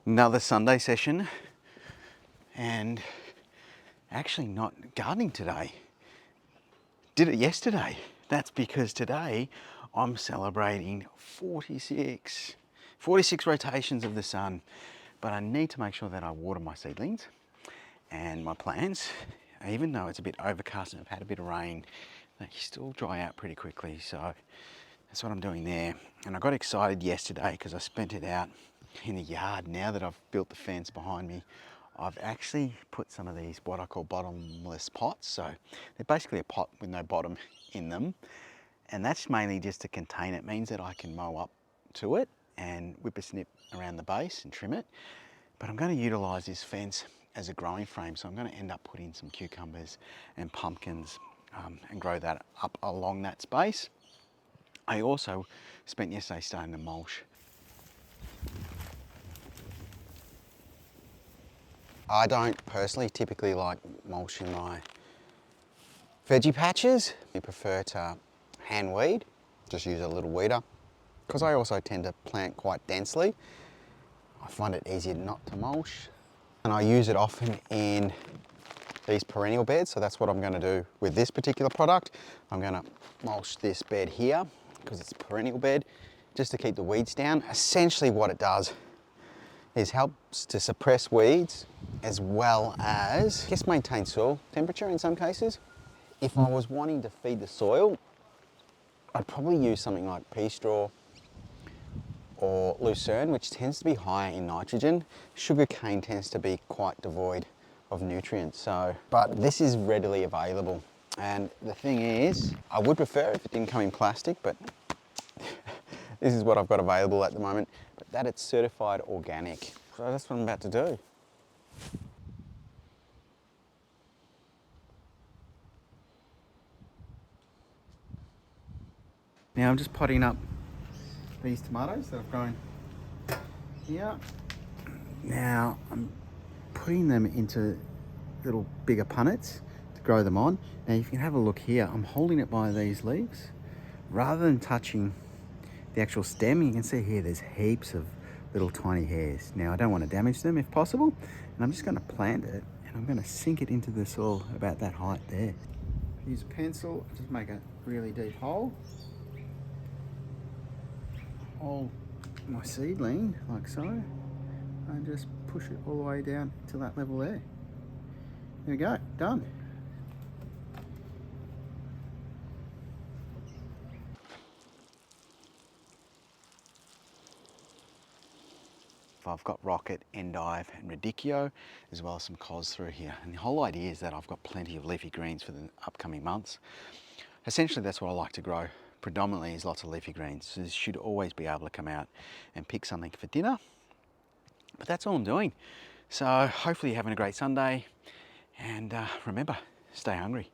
Another Sunday session, and actually not gardening today. Did it yesterday. That's because today I'm celebrating 46 rotations of the sun, but I need to make sure that I water my seedlings and my plants. Even though it's a bit overcast and I've had a bit of rain, they still dry out pretty quickly. So that's what I'm doing there. And I got excited yesterday because I spent it out in the yard. Now that I've built the fence behind me, I've actually put some of these what I call bottomless pots. So they're basically a pot with no bottom in them. And that's mainly just to contain it. It means that I can mow up to it and whippersnip around the base and trim it. But I'm going to utilise this fence as a growing frame. So I'm going to end up putting some cucumbers and pumpkins and grow that up along that space. I also spent yesterday starting to mulch. I don't personally typically like mulching my veggie patches. I prefer to hand weed, just use a little weeder. Because I also tend to plant quite densely, I find it easier not to mulch. And I use it often in these perennial beds, so that's what I'm going to do with this particular product. I'm going to mulch this bed here because it's a perennial bed, just to keep the weeds down. Essentially what it does is helps to suppress weeds as well as, I guess, maintain soil temperature in some cases. If I was wanting to feed the soil, I'd probably use something like pea straw or lucerne, which tends to be higher in nitrogen. Sugarcane tends to be quite devoid of nutrients, but this is readily available. And the thing is, I would prefer if it didn't come in plastic, but this is what I've got available at the moment, but that it's certified organic. So that's what I'm about to do. Now I'm just potting up these tomatoes that I've grown here. Now I'm putting them into little bigger punnets to grow them on. Now you can have a look here. I'm holding it by these leaves rather than touching the actual stem. You can see here there's heaps of little tiny hairs. Now I don't want to damage them if possible, and I'm just going to plant it and I'm going to sink it into the soil about that height there. Use a pencil, just make a really deep hole. Hold my seedling like so and just push it all the way down to that level there. There we go, done. I've got rocket, endive and radicchio, as well as some cos through here. And the whole idea is that I've got plenty of leafy greens for the upcoming months. Essentially that's what I like to grow predominantly, is lots of leafy greens. So you should always be able to come out and pick something for dinner. But that's all I'm doing. So hopefully you're having a great Sunday, and remember, stay hungry.